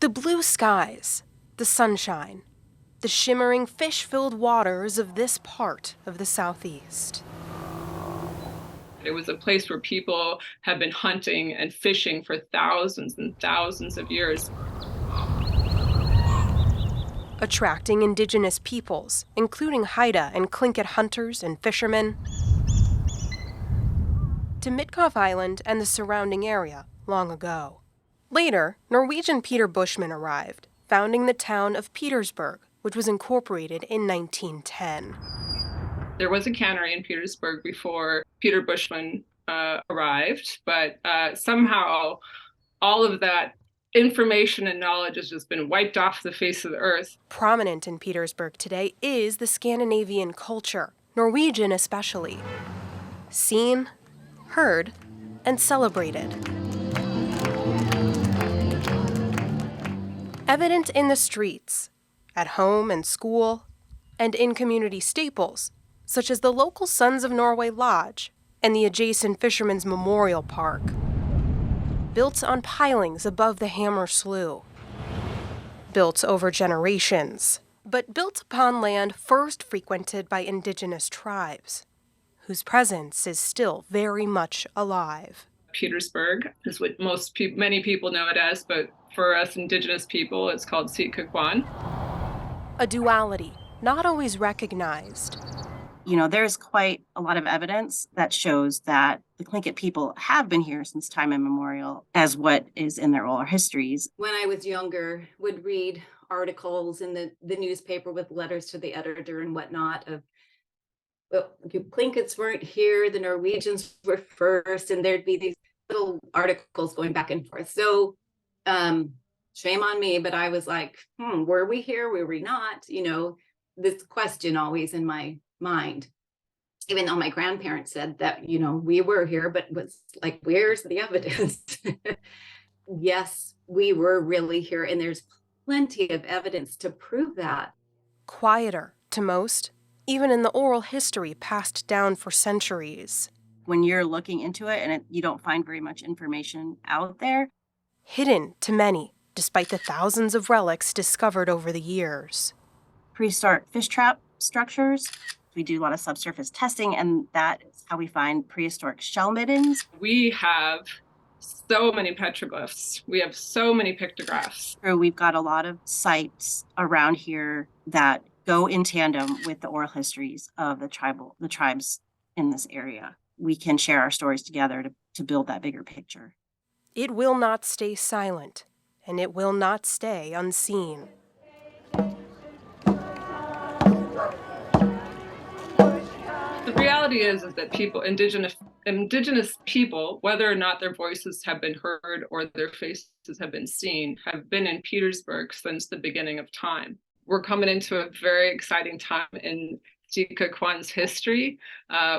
The blue skies, the sunshine, the shimmering fish-filled waters of this part of the Southeast. It was a place where people have been hunting and fishing for thousands and thousands of years. Attracting indigenous peoples, including Haida and Tlingit hunters and fishermen, to Mitkof Island and the surrounding area long ago. Later, Norwegian Peter Bushman arrived, founding the town of Petersburg, which was incorporated in 1910. There was a cannery in Petersburg before Peter Bushman arrived, but somehow all of that information and knowledge has just been wiped off the face of the earth. Prominent in Petersburg today is the Scandinavian culture, Norwegian especially. Seen, heard, and celebrated. Evident in the streets, at home and school, and in community staples, such as the local Sons of Norway Lodge and the adjacent Fishermen's Memorial Park, built on pilings above the Hammer Slough. Built over generations, but built upon land first frequented by indigenous tribes, whose presence is still very much alive. Petersburg is what many people know it as, but for us indigenous people, it's called Séet Kwaán. A duality not always recognized. There's quite a lot of evidence that shows that the Tlingit people have been here since time immemorial, as what is in their oral histories. When I was younger, would read articles in the newspaper with letters to the editor and whatnot of, well, the Tlingits weren't here, the Norwegians were first, and there'd be these little articles going back and forth. So shame on me, but I was like, were we here? Were we not? This question always in my mind, even though my grandparents said that, we were here, but was like, where's the evidence? Yes, we were really here, and there's plenty of evidence to prove that. Quieter to most, even in the oral history passed down for centuries. When you're looking into it and you don't find very much information out there. Hidden to many, despite the thousands of relics discovered over the years. Prehistoric fish trap structures. We do a lot of subsurface testing, and that is how we find prehistoric shell middens. We have so many petroglyphs. We have so many pictographs. We've got a lot of sites around here that go in tandem with the oral histories of the tribes in this area. We can share our stories together to build that bigger picture. It will not stay silent, and it will not stay unseen. The reality is that indigenous people, whether or not their voices have been heard or their faces have been seen, have been in Petersburg since the beginning of time. We're coming into a very exciting time in Séet Kwaán's history,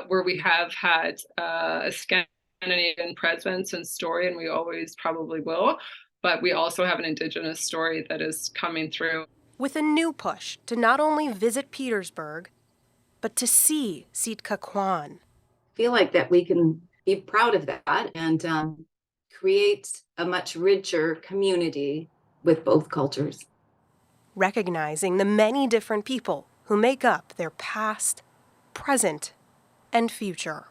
where we have had a Scandinavian presence and story, and we always probably will, but we also have an indigenous story that is coming through. With a new push to not only visit Petersburg, but to see Séet Kwaán. I feel like that we can be proud of that and create a much richer community with both cultures. Recognizing the many different people who make up their past, present, and future.